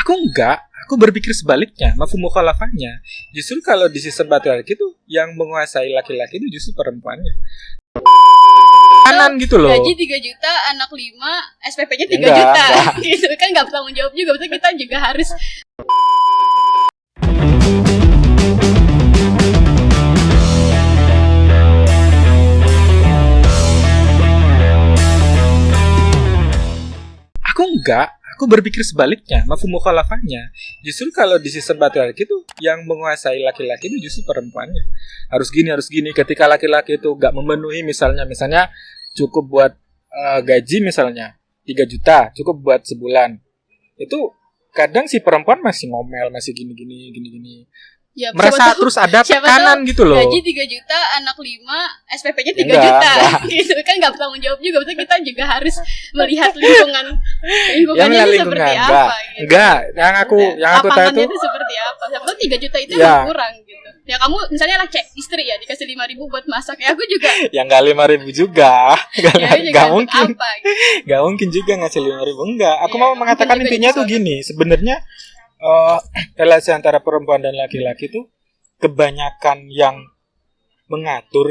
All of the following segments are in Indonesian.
Aku enggak, aku berpikir sebaliknya, mafhum mukhalafahnya. Justru kalau di sistem patriarki itu yang menguasai laki-laki itu justru perempuannya. Kanan gitu loh. Gaji 3 juta, anak 5, SPP-nya 3 juta. Gitu kan enggak bertanggung jawab juga, berarti kita juga harus. Aku enggak, aku berpikir sebaliknya, mafhum mukhalafahnya. Justru kalau di sistem patriarki itu yang menguasai laki-laki itu justru perempuannya. Harus gini. Ketika laki-laki itu enggak memenuhi misalnya cukup buat gaji misalnya 3 juta, cukup buat sebulan. Itu kadang si perempuan masih ngomel, masih gini. Ya, merasa terus ada tekanan gitu loh. Gaji 3 juta, anak 5, SPP-nya 3 juta. Gitu kan enggak bertanggung jawab juga, berarti kita juga harus melihat lingkungannya seperti apa gitu. Enggak, yang aku tahu itu seperti apa. Siapa tahu 3 juta itu yang kurang gitu. Ya kamu misalnya lah istri ya dikasih 5.000 buat masak, ya aku juga ya enggak 5.000 juga. Enggak mungkin. Apa, gitu. Enggak mungkin juga ngasih 5.000. Enggak, aku mau mengatakan intinya tuh gini, sebenarnya relasi antara perempuan dan laki-laki itu kebanyakan yang mengatur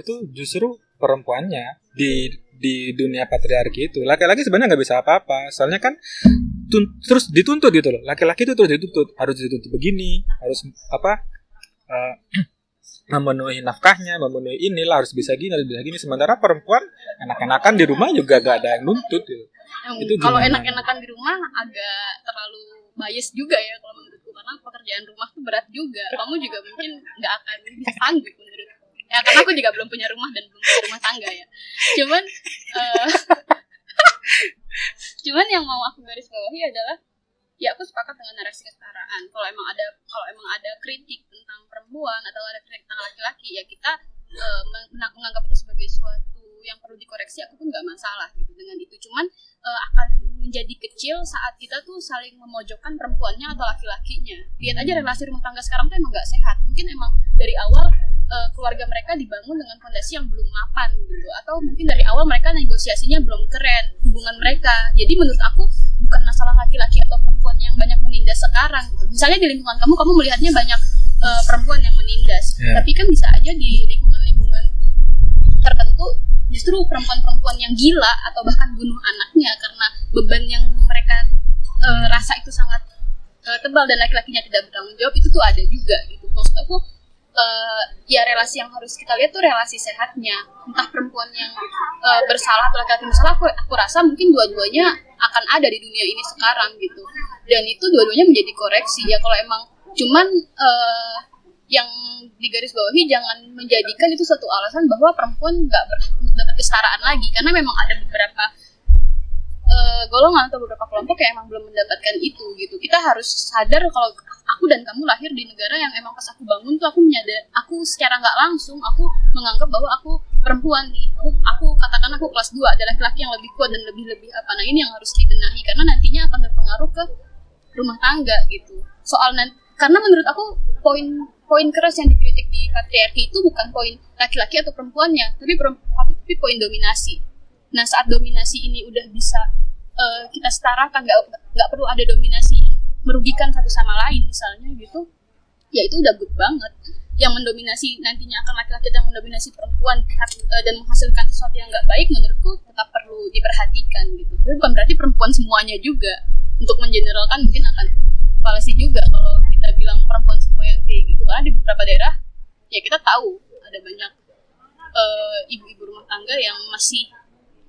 tuh justru perempuannya di dunia patriarki itu. Laki-laki sebenarnya nggak bisa apa-apa, soalnya kan terus dituntut gitu loh. Laki-laki itu terus dituntut, harus dituntut begini, harus memenuhi nafkahnya, memenuhi inilah, harus bisa gini. Sementara perempuan enak-enakan di rumah juga gak ada yang nuntut gitu. Kalau enak-enakan di rumah agak terlalu bias juga ya kalau menurutku, karena pekerjaan rumah tuh berat juga. Kamu juga mungkin nggak akan bisa sanggup menurutku. Ya karena aku juga belum punya rumah dan belum punya rumah tangga ya. Cuman yang mau aku garis bawahi adalah ya aku sepakat dengan narasi kesetaraan. Kalau emang ada kritik tentang perempuan atau ada kritik tentang laki-laki, ya kita menganggap itu sebagai suatu yang perlu dikoreksi. Aku pun nggak masalah gitu dengan itu. Cuman akan menjadi kecil saat kita tuh saling memojokkan perempuannya atau laki-lakinya. Lihat aja relasi rumah tangga sekarang tuh emang nggak sehat. Mungkin emang dari awal keluarga mereka dibangun dengan fondasi yang belum mapan gitu, atau mungkin dari awal mereka negosiasinya belum keren hubungan mereka. Jadi menurut aku bukan masalah laki-laki atau perempuan yang banyak menindas sekarang gitu. Misalnya di lingkungan kamu melihatnya banyak perempuan yang menindas, tapi kan bisa aja di lingkungan tertentu justru perempuan-perempuan yang gila atau bahkan bunuh anaknya karena beban yang mereka rasa itu sangat tebal dan laki-lakinya tidak bertanggung jawab. Itu tuh ada juga gitu. Maksud aku ya relasi yang harus kita lihat tuh relasi sehatnya. Entah perempuan yang bersalah atau laki-laki bersalah, aku rasa mungkin dua-duanya akan ada di dunia ini sekarang gitu. Dan itu dua-duanya menjadi koreksi ya. Kalau emang cuman yang digarisbawahi jangan menjadikan itu suatu alasan bahwa perempuan nggak berhak untuk dapat kesetaraan lagi, karena memang ada beberapa golongan atau beberapa kelompok yang emang belum mendapatkan itu gitu. Kita harus sadar kalau aku dan kamu lahir di negara yang emang pas aku bangun tuh aku secara nggak langsung aku menganggap bahwa aku perempuan nih. Aku katakan aku kelas 2, ada laki-laki yang lebih kuat dan lebih apa. Nah ini yang harus dibenahi karena nantinya akan berpengaruh ke rumah tangga gitu. Karena menurut aku poin keras yang dikritik di patriarki itu bukan poin laki-laki atau perempuannya, tapi poin dominasi. Nah saat dominasi ini udah bisa kita setarakan, nggak perlu ada dominasi yang merugikan satu sama lain misalnya gitu, ya itu udah good banget. Yang mendominasi nantinya akan laki-laki yang mendominasi perempuan dan menghasilkan sesuatu yang nggak baik, menurutku tetap perlu diperhatikan gitu. Tapi bukan berarti perempuan semuanya juga. Untuk mengeneralkan mungkin akan falsi juga kalau kita bilang perempuan semua yang kayak gitu. Karena di beberapa daerah ya kita tahu ada banyak ibu-ibu rumah tangga yang masih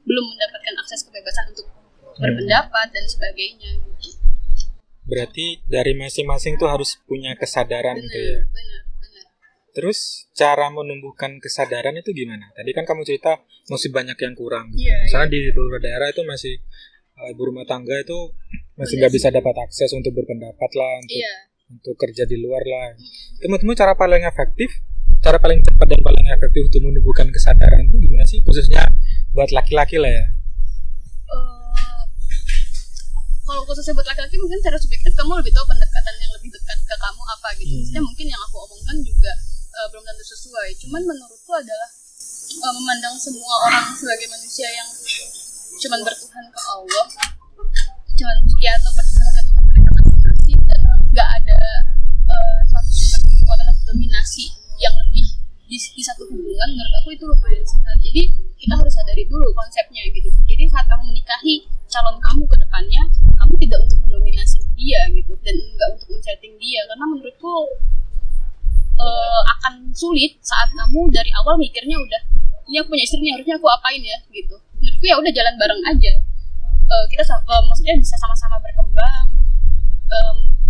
belum mendapatkan akses kebebasan untuk berpendapat dan sebagainya gitu. Berarti dari masing-masing tuh harus punya kesadaran gitu ya. Benar. Terus cara menumbuhkan kesadaran itu gimana? Tadi kan kamu cerita masih banyak yang kurang. Yeah, misalnya di beberapa daerah itu masih ibu rumah tangga itu masih nggak bisa dapat akses untuk berpendapat lah, untuk kerja di luar lah. Teman-teman, cara paling cepat dan paling efektif untuk menumbuhkan kesadaran itu gimana sih? Khususnya buat laki-laki lah ya. Kalau khususnya buat laki-laki mungkin secara subjektif kamu lebih tahu pendekatan yang lebih dekat ke kamu apa gitu. Maksudnya mungkin yang aku omongkan juga belum tentu sesuai. Cuman menurutku adalah memandang semua orang sebagai manusia yang cuman bertuhan ke Allah, cuman ya atau bertuhan tidak untuk mendominasi dia gitu, dan enggak untuk men-setting dia, karena menurutku akan sulit saat kamu dari awal mikirnya udah ini aku punya istri nih, harusnya aku apain ya gitu. Menurutku ya udah jalan bareng aja. Kita maksudnya bisa sama-sama berkembang,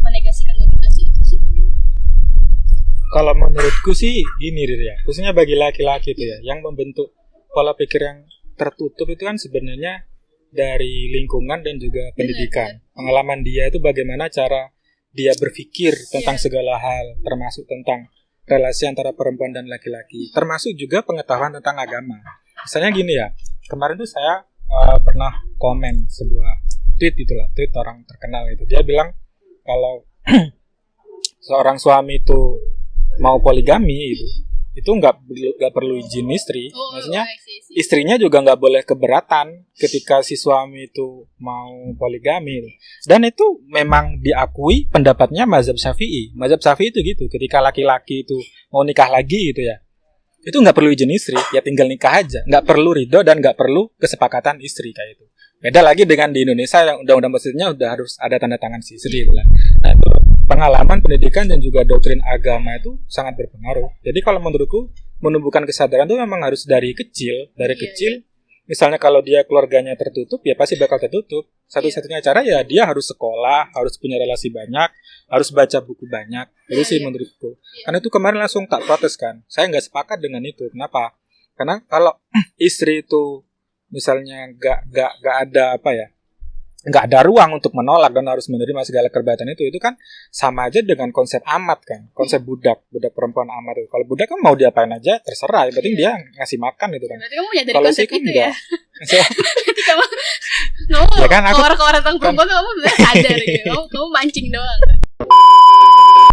menegasikan dominasi itu sih. Kalau menurutku sih gini ya, khususnya bagi laki-laki itu ya, yang membentuk pola pikir yang tertutup itu kan sebenarnya dari lingkungan dan juga pendidikan. Pengalaman dia itu bagaimana cara dia berpikir tentang segala hal, termasuk tentang relasi antara perempuan dan laki-laki, termasuk juga pengetahuan tentang agama. Misalnya gini ya, kemarin tuh saya pernah komen sebuah tweet orang terkenal itu. Dia bilang kalau seorang suami itu mau poligami itu nggak perlu izin istri. Maksudnya istrinya juga nggak boleh keberatan ketika si suami itu mau poligami. Dan itu memang diakui pendapatnya mazhab Syafi'i. Mazhab Syafi'i itu gitu, ketika laki-laki itu mau nikah lagi gitu ya, itu nggak perlu izin istri, ya tinggal nikah aja, nggak perlu ridho dan nggak perlu kesepakatan istri kayak itu. Beda lagi dengan di Indonesia yang undang-undang masjidnya udah harus ada tanda tangan si istri lah. Nah itu pengalaman pendidikan dan juga doktrin agama itu sangat berpengaruh. Jadi kalau menurutku menumbuhkan kesadaran itu memang harus dari kecil. Misalnya kalau dia keluarganya tertutup, ya pasti bakal tertutup. Satu-satunya cara ya dia harus sekolah, harus punya relasi banyak, harus baca buku banyak. Itu sih menurutku. Karena itu kemarin langsung tak protes kan. Saya nggak sepakat dengan itu. Kenapa? Karena kalau istri itu misalnya nggak ada nggak ada ruang untuk menolak dan harus menerima segala kerbatan itu kan sama aja dengan konsep amat kan, konsep budak perempuan amat itu. Kalau budak kan mau diapain aja terserah, yang penting dia ngasih makan itu kan. Berarti kamu menyadari Kalau konsep sih itu enggak. ya. Ketika kamu Ya kan, aku keluar tentang perempuan kamu benar sadar gitu. Kamu mancing doang kan.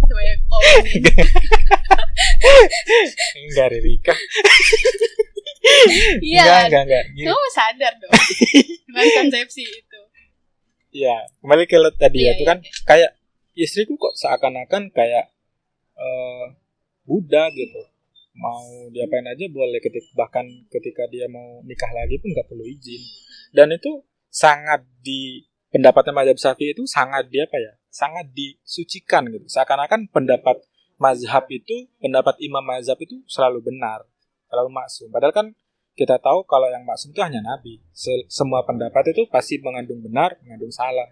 Coba ya aku komen. Enggak Rika. Iya. Enggak. Kamu sadar dong dengan konsepsi itu. Iya, kembali ke tadi itu kan kayak istriku kok seakan-akan kayak budak gitu. Mau diapain aja boleh, bahkan ketika dia mau nikah lagi pun nggak perlu izin. Dan itu sangat di pendapatnya mazhab Syafi'i itu sangat sangat disucikan gitu. Seakan-akan pendapat imam mazhab itu selalu benar, selalu maksum. Padahal kan kita tahu kalau yang maksum itu hanya Nabi. Semua pendapat itu pasti mengandung benar, mengandung salah.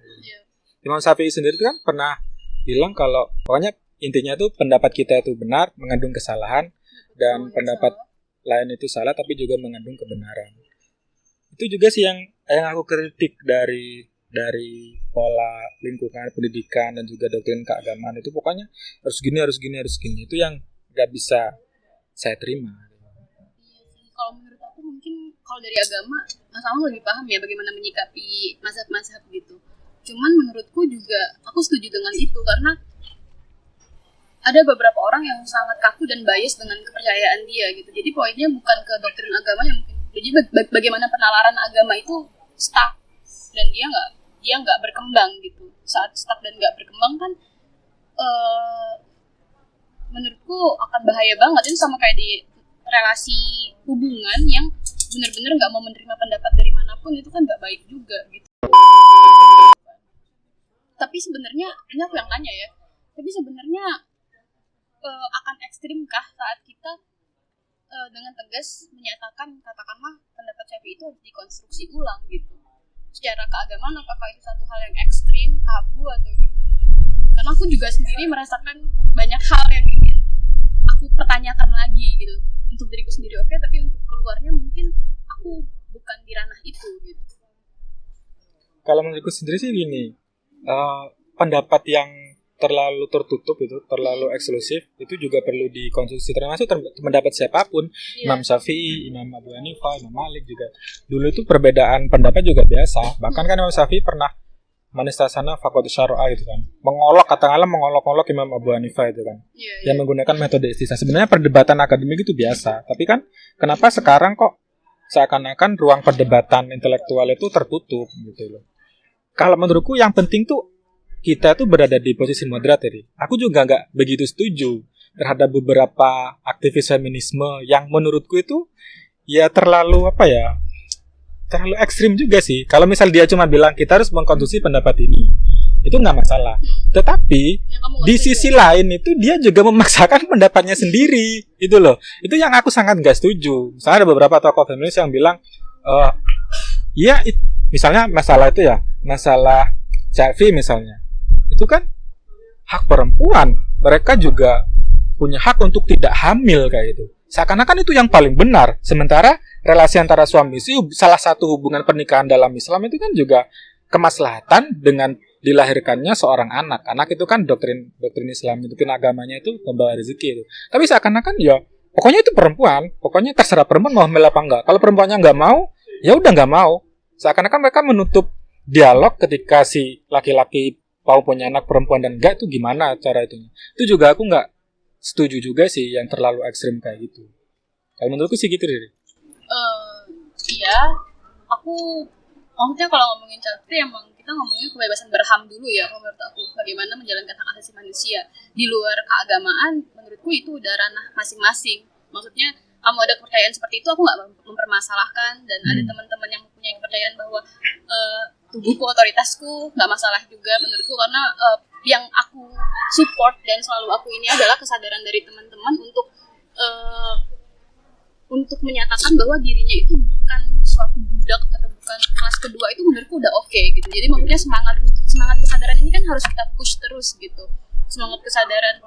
Imam Syafi'i sendiri kan pernah bilang kalau pokoknya intinya itu pendapat kita itu benar, mengandung kesalahan, dan pendapat lain itu salah tapi juga mengandung kebenaran. Itu juga sih yang aku kritik dari pola lingkungan pendidikan dan juga doktrin keagamaan itu, pokoknya harus gini. Itu yang nggak bisa saya terima. Kalau menurut aku mungkin kalau dari agama Mas Amang lebih paham ya bagaimana menyikapi mazhab-mazhab gitu. Cuman menurutku juga aku setuju dengan itu, karena ada beberapa orang yang sangat kaku dan bias dengan kepercayaan dia gitu. Jadi poinnya bukan ke doktrin agamanya mungkin. Jadi bagaimana penalaran agama itu stuck dan dia nggak berkembang gitu. Saat stuck dan nggak berkembang kan menurutku akan bahaya banget. Itu sama kayak di relasi hubungan yang benar-benar nggak mau menerima pendapat dari manapun, itu kan nggak baik juga gitu. Tapi sebenarnya ini aku yang nanya ya. Tapi sebenarnya akan ekstrimkah saat kita dengan tegas menyatakan katakanlah pendapat Syafi'i itu harus dikonstruksi ulang gitu. Secara keagamaan apakah itu satu hal yang ekstrim, tabu atau gimana? Karena aku juga sendiri merasakan banyak hal yang ingin aku pertanyakan lagi gitu. Untuk diriku sendiri oke, tapi untuk keluarnya mungkin aku bukan di ranah itu gitu. Kalau menurutku sendiri sih gini, pendapat yang terlalu tertutup itu, terlalu eksklusif itu juga perlu dikonstruksi, termasuk pendapat siapapun. Imam Syafi'i, Imam Abu Hanifah, Imam Malik juga. Dulu itu perbedaan pendapat juga biasa. Bahkan kan Imam Syafi'i pernah manistasana fakultas syara'ah itu kan, mengolok-olok Imam Abu Hanifah itu kan, yang menggunakan metode istisna. Sebenarnya perdebatan akademik itu biasa, tapi kan kenapa sekarang kok seakan-akan ruang perdebatan intelektual itu tertutup gitu loh. Kalau menurutku yang penting tuh kita tuh berada di posisi moderat tadi. Aku juga nggak begitu setuju terhadap beberapa aktivis feminisme yang menurutku itu ya terlalu terlalu ekstrim juga sih. Kalau misal dia cuma bilang kita harus mengkonsumsi pendapat ini, itu nggak masalah. Tetapi di sisi lain itu dia juga memaksakan pendapatnya sendiri, itu loh. Itu yang aku sangat nggak setuju. Misalnya ada beberapa tokoh feminis yang bilang, ya misalnya masalah itu ya, masalah HIV misalnya, itu kan hak perempuan. Mereka juga punya hak untuk tidak hamil kayak itu. Seakan-akan itu yang paling benar. Sementara relasi antara suami istri, salah satu hubungan pernikahan dalam Islam itu kan juga kemaslahatan dengan dilahirkannya seorang anak. Anak itu kan doktrin Islam, doktrin agamanya itu membawa rezeki itu. Tapi seakan-akan ya pokoknya itu perempuan, pokoknya terserah perempuan mau hamil apa enggak. Kalau perempuannya enggak mau, ya udah enggak mau. Seakan-akan mereka menutup dialog ketika si laki-laki mau punya anak perempuan dan enggak, itu gimana cara itu. Itu juga aku enggak setuju juga sih yang terlalu ekstrim kayak gitu. Kalau menurutku sih gitu deh. Iya, aku maksudnya kalau ngomongin childfree emang kita ngomongin kebebasan berham dulu ya menurut aku, bagaimana menjalankan hak asasi manusia di luar keagamaan. Menurutku itu udah ranah masing-masing. Maksudnya kamu ada kepercayaan seperti itu, aku nggak mempermasalahkan, dan ada teman-teman yang mempunyai kepercayaan bahwa tubuhku otoritasku, nggak masalah juga menurutku, karena yang aku support dan selalu aku ini adalah kesadaran dari teman-teman untuk menyatakan bahwa dirinya itu bukan suatu budak atau bukan kelas kedua. Itu menurutku udah oke gitu. Jadi maksudnya semangat kesadaran ini kan harus kita push terus gitu. Semangat kesadaran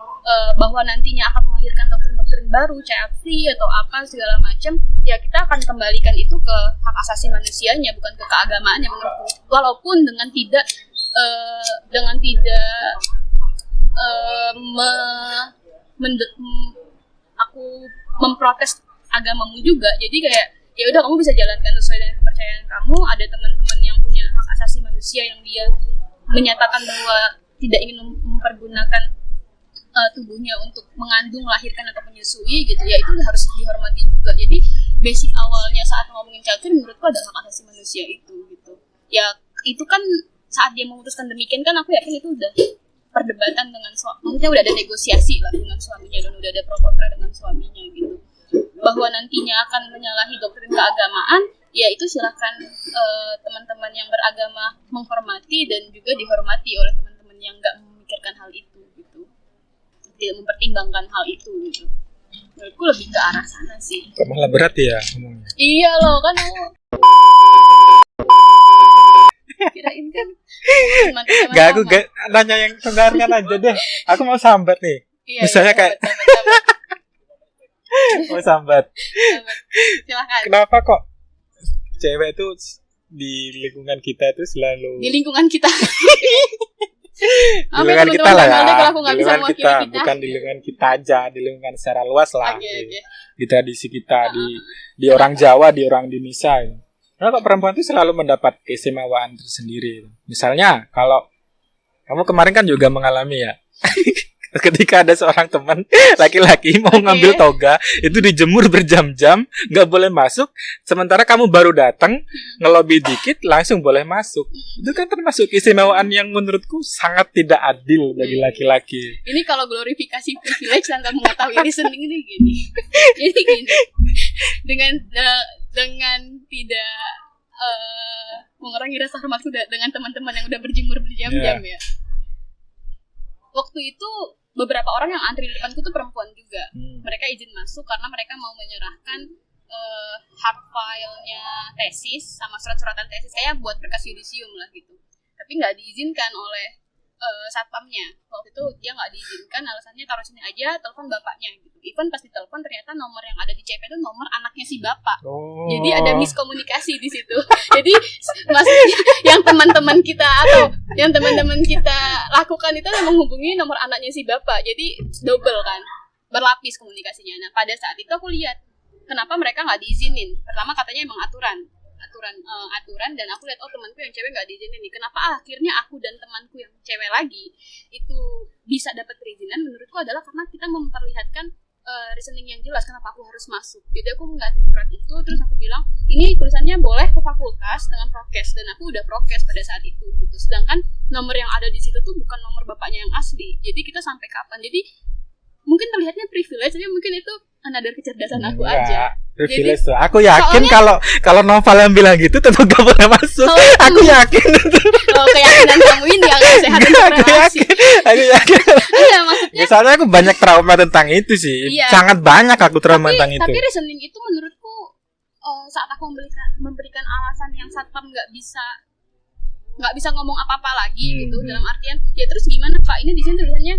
bahwa nantinya akan melahirkan doktrin-doktrin baru, child-free atau apa segala macam, ya kita akan kembalikan itu ke hak asasi manusianya, bukan ke keagamaannya menurutku. Walaupun dengan tidak aku memprotes agamamu juga. Jadi kayak ya udah, kamu bisa jalankan sesuai dengan kepercayaan kamu. Ada teman-teman yang punya hak asasi manusia yang dia menyatakan bahwa tidak ingin mempergunakan tubuhnya untuk mengandung, melahirkan atau menyusui gitu, ya itu harus dihormati juga. Jadi basic awalnya saat ngomongin childcare menurutku ada hak asasi manusia itu gitu. Ya itu kan saat dia memutuskan demikian kan aku yakin itu udah perdebatan dengan maksudnya udah ada negosiasi lah dengan suaminya, dan udah ada pro kontra dengan suaminya gitu. Bahwa nantinya akan menyalahi doktrin keagamaan, ya itu silakan teman-teman yang beragama menghormati dan juga dihormati oleh teman-teman yang nggak memikirkan hal itu gitu, tidak mempertimbangkan hal itu gitu. Menurutku lebih ke arah sana sih. Kok malah berat ya ngomongnya? Iya loh, kan aku kirain kan gak, aku gak nanya yang tenggarkan aja deh. Aku mau sambat nih. Iya, misalnya iya, kayak sambat. mau sambat. Silakan. Kenapa kok cewek tuh di lingkungan kita itu selalu Di lingkungan kita. di lingkungan kita lah ya, Di lingkungan kita, bukan di lingkungan kita aja, di lingkungan secara luas lah. Okay. Di tradisi kita, di orang Jawa, di orang Indonesia. Kenapa perempuan itu selalu mendapat keistimewaan tersendiri? Misalnya, kalau kamu kemarin kan juga mengalami ya, ketika ada seorang teman laki-laki mau ngambil toga, itu dijemur berjam-jam, nggak boleh masuk, sementara kamu baru datang, ngelobi dikit, langsung boleh masuk. Itu kan termasuk keistimewaan yang menurutku sangat tidak adil bagi laki-laki. Ini kalau glorifikasi privilege tanpa mengetahui reasoning ini gini. Jadi gini, dengan tidak mengurangi rasa hormatku dengan teman-teman yang udah berjemur berjam-jam ya. Waktu itu beberapa orang yang antri di depanku tuh perempuan juga. Mereka izin masuk karena mereka mau menyerahkan hard file-nya tesis sama surat-suratan tesis, kayak buat berkas yudisium lah gitu. Tapi nggak diizinkan oleh satpamnya. Waktu itu dia nggak diizinkan, alasannya taruh sini aja, telepon bapaknya gitu. Even pas ditelepon ternyata nomor yang ada di CP itu nomor anaknya si bapak. Jadi ada miskomunikasi di situ. Jadi maksudnya yang teman-teman kita lakukan itu menghubungi nomor anaknya si bapak. Jadi double kan, berlapis komunikasinya. Nah pada saat itu aku lihat kenapa mereka nggak diizinin. Pertama katanya emang aturan, dan aku lihat temanku yang cewek nggak diizinin nih. Kenapa akhirnya aku dan temanku yang cewek lagi itu bisa dapat perizinan? Menurutku adalah karena kita memperlihatkan reasoning yang jelas kenapa aku harus masuk. Jadi aku ngeliatin surat itu, terus aku bilang ini tulisannya boleh ke fakultas dengan prokes, dan aku udah prokes pada saat itu gitu. Sedangkan nomor yang ada di situ tuh bukan nomor bapaknya yang asli. Jadi kita sampai kapan? Jadi mungkin terlihatnya privilege, tapi mungkin itu another kecerdasan aku Enggak, aja. privilege tuh. Aku yakin kalau novel yang bilang gitu tetap gak boleh masuk. Aku yakin itu. Keyakinan kamu ini yang gak sehat untuk relasi. Aku yakin. Iya, maksudnya. Misalnya aku banyak trauma tentang itu sih. Iya. Sangat banyak aku trauma tentang itu. Tapi reasoning itu menurutku saat aku memberikan alasan yang satpam nggak bisa ngomong apa-apa lagi gitu, dalam artian ya terus gimana Pak, ini di sini tulisannya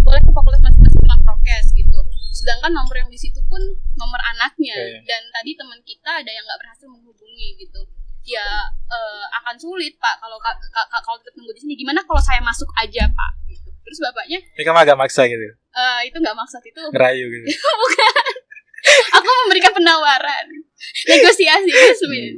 boleh ke fakultas masing-masing dengan prokes gitu, sedangkan nomor yang di situ pun nomor anaknya. Dan tadi teman kita ada yang nggak berhasil menghubungi gitu, ya akan sulit Pak kalau tetap nunggu di sini. Gimana kalau saya masuk aja Pak gitu. Terus bapaknya ini kamu agak maksa gitu, itu nggak maksud, itu ngerayu gitu. bukan, aku memberikan penawaran, negosiasi sebenarnya.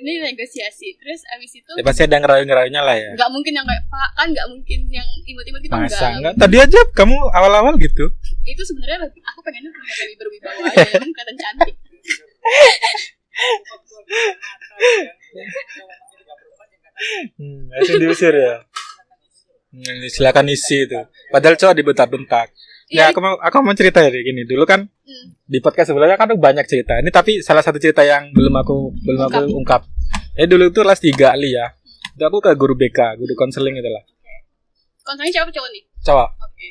Ini negosiasi. Terus abis itu Ya pasti ada ngerayu-ngerayunya lah ya. nggak mungkin yang kayak Pak, kan nggak mungkin yang imut-imut kita. Masa enggak? Tadi aja kamu awal-awal gitu. Itu sebenarnya aku pengennya terlihat lebih berwibawa aja, kan kelihatan cantik. Langsung diusir ya. Silakan isi itu. Padahal cowok dibentak-bentak. Ya, aku mau cerita ya gini. Dulu kan di podcast sebelumnya kan banyak cerita. Ini tapi salah satu cerita yang belum aku ungkap. Dulu itu kelas 3 Ali ya. Itu aku ke guru BK, guru konseling itu lah. Konselingnya siapa, cowok nih? Cowok. Oke.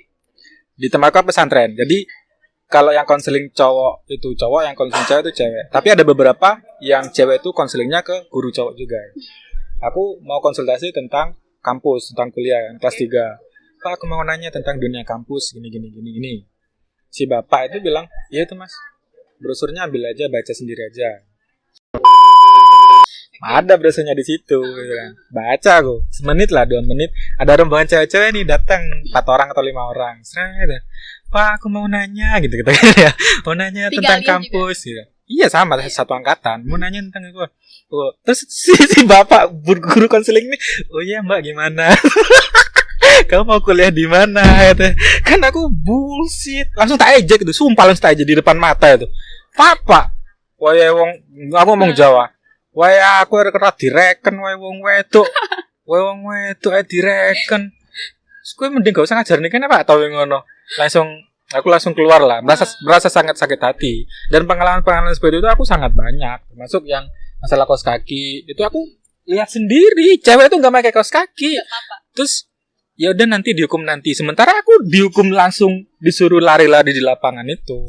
Di tempatku pesantren. Jadi kalau yang konseling cowok itu cowok, yang konseling cewek itu cewek. Tapi ada beberapa yang cewek itu konselingnya ke guru cowok juga. Aku mau konsultasi tentang kampus, tentang kuliah kelas 3. Pak, aku mau nanya tentang dunia kampus gini. Si bapak itu bilang, "Ya itu Mas. Brosurnya ambil aja, baca sendiri aja." Ada brosurnya di situ gitu kan. Baca aku. Semenit lah, 2 menit. Ada rombongan cewek-cewek nih datang, 4 orang atau 5 orang. Pak, aku mau nanya gitu ya. Mau nanya tentang kampus gitu. Iya sama, satu angkatan. Mau nanya tentang itu. Terus si bapak guru konseling ini, "Oh iya Mbak, gimana? Kamu mau kuliah di mana?" Kan aku bullshit. Langsung tak ejek gitu. Sumpah langsung tak ejek di depan mata itu. "Papa, wae wong aku ngomong Jawa. Wae aku arep direken wae wong wedok. Wae wong wedok direken. Kowe mending gak usah ngajarne kene Pak tau ngono." Aku langsung keluar lah, merasa sangat sakit hati. Dan pengalaman seperti itu aku sangat banyak. Termasuk yang masalah kaos kaki. Itu aku lihat sendiri, cewek itu enggak pakai kaos kaki. Terus ya udah nanti dihukum nanti. Sementara aku dihukum langsung, disuruh lari-lari di lapangan itu.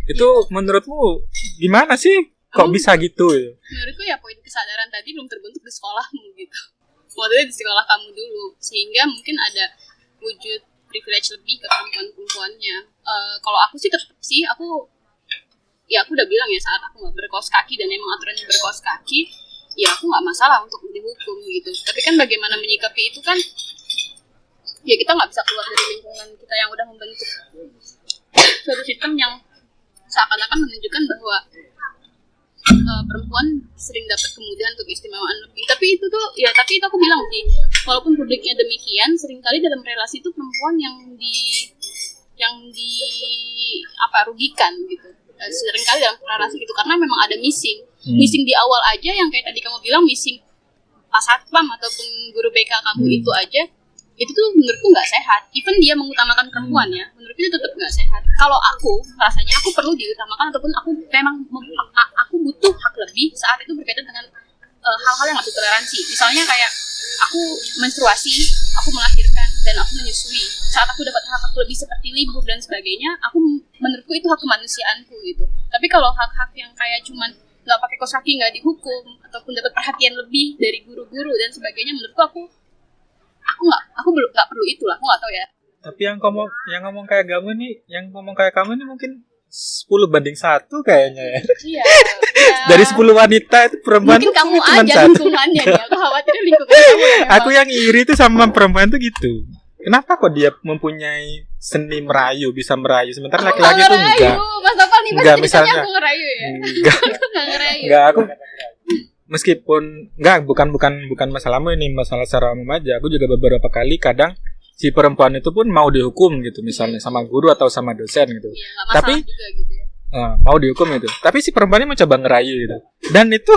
Itu menurutmu gimana sih? Kok bisa gitu ya? Menurutku ya poin kesadaran tadi belum terbentuk di sekolahmu gitu. Maksudnya di sekolah kamu dulu, sehingga mungkin ada wujud privilege lebih ke perempuan-perempuannya. Kalau aku sih tetap sih, aku udah bilang ya, saat aku nggak berkaos kaki dan emang aturannya berkaos kaki, ya aku nggak masalah untuk dihukum gitu. Tapi kan bagaimana menyikapi itu kan, ya kita nggak bisa keluar dari lingkungan kita yang udah membentuk suatu sistem yang seakan-akan menunjukkan bahwa perempuan sering dapat kemudahan untuk keistimewaan lebih. Tapi itu aku bilang sih, walaupun publiknya demikian, seringkali dalam relasi itu perempuan yang rugikan gitu. Seringkali dalam relasi gitu, karena memang ada missing di awal aja, yang kayak tadi kamu bilang missing pas satpam ataupun guru BK kamu itu aja. Itu tuh menurutku nggak sehat. Even dia mengutamakan perempuan ya, menurutku itu tetap nggak sehat. Kalau aku rasanya aku perlu diutamakan, ataupun aku memang aku butuh hak lebih saat itu berkaitan dengan hal-hal yang nggak toleransi. Misalnya kayak aku menstruasi, aku melahirkan dan aku menyusui. Saat aku dapat hak lebih seperti libur dan sebagainya, menurutku itu hak kemanusiaanku gitu. Tapi kalau hak-hak yang kayak cuman nggak pakai kaos kaki nggak dihukum, ataupun dapat perhatian lebih dari guru-guru dan sebagainya, menurutku aku belum nggak perlu itu lah. Aku nggak tahu ya. Tapi yang ngomong kayak kamu nih mungkin 10:1 kayaknya ya. Iya. Dari 10 wanita itu perempuan mungkin tuh kamu cuma aja 1. lingkungannya nih. Aku khawatir lingkungan kamu ya. Aku yang iri itu sama perempuan tuh gitu. Kenapa kok dia mempunyai seni merayu, bisa merayu, sementara laki-laki tuh enggak. Mas Topal nih Enggak, pasti misalnya aku ngerayu ya. Enggak. Aku nggak ngerayu. Enggak, aku meskipun bukan masalahmu ini, masalah secara umum aja. Aku juga beberapa kali kadang si perempuan itu pun mau dihukum gitu, misalnya sama guru atau sama dosen gitu. Iya, nggak masalah tapi juga gitu ya. mau dihukum itu. Tapi si perempuan ini mencoba ngerayu gitu. Dan itu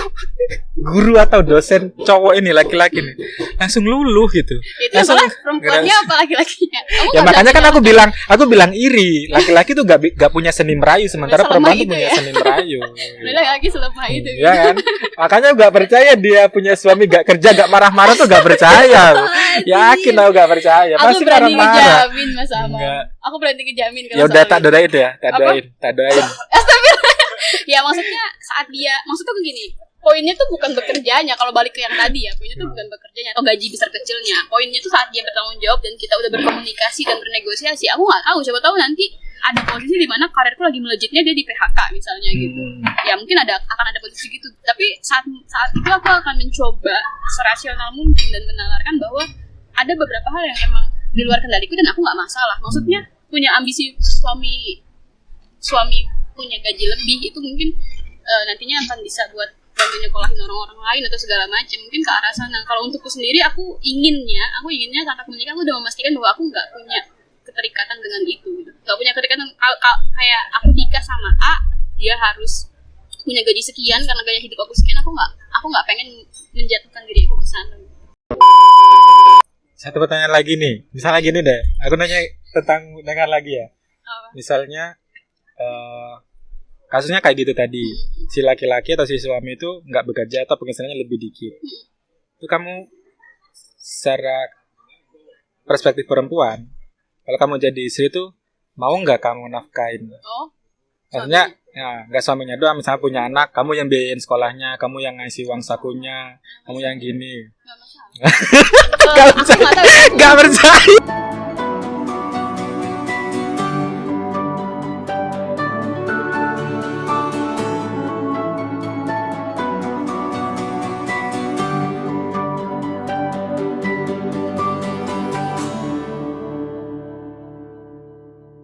guru atau dosen cowok ini laki-laki nih langsung luluh gitu. Itu yang salah perempuannya apa laki-lakinya? Kamu Ya nggak makanya kan berani aku bilang iri. Laki-laki tuh gak punya seni merayu, sementara Selama perempuan tuh itu punya ya. seni merayu. Udah laki selemah itu. Iya kan? Makanya gak percaya dia punya suami gak kerja, gak marah-marah tuh gak percaya. Yakin aku gak percaya. Aku Pasti berani marah-marah. ngejamin Mas Amal. Enggak. Aku berani ngejamin kalau Ya udah soal tak itu. doain ya, tak doain. Ya maksudnya maksudnya tuh gini, poinnya tuh bukan bekerjanya. Kalau balik ke yang tadi ya, poinnya tuh bukan bekerjanya atau gaji besar kecilnya. Poinnya tuh saat dia bertanggung jawab dan kita udah berkomunikasi dan bernegosiasi. Aku nggak tahu, siapa tahu nanti ada posisi di mana karirku lagi melejitnya, dia di PHK misalnya gitu. Ya mungkin akan ada posisi gitu. Tapi saat itu aku akan mencoba serasional mungkin dan menalarkan bahwa ada beberapa hal yang emang di luar kendaliku dan aku nggak masalah. Maksudnya punya ambisi suami punya gaji lebih itu mungkin nantinya akan bisa buat bantu nyekolahin orang-orang lain atau segala macam, mungkin ke arah sana. Kalau untukku sendiri aku inginnya saat aku menikah aku udah memastikan bahwa aku nggak punya keterikatan dengan itu gitu. Nggak punya keterikatan kayak aku nikah sama A, dia harus punya gaji sekian karena gaya hidup aku sekian. Aku nggak pengen menjatuhkan diriku ke sana. Satu pertanyaan lagi nih. Misalnya gini deh, aku nanya tentang dengan lagi ya. Apa? Misalnya kasusnya kayak gitu tadi, si laki-laki atau si suami itu nggak bekerja atau penghasilannya lebih dikit. Itu kamu secara perspektif perempuan, kalau kamu jadi istri itu mau nggak kamu nafkain? Oh, Maksudnya, ya nggak suaminya doang. Misalnya punya anak, kamu yang biayain sekolahnya, kamu yang ngasih uang sakunya, kamu yang gini. nggak masalah. Nggak Aku nggak tahu. Nggak percaya.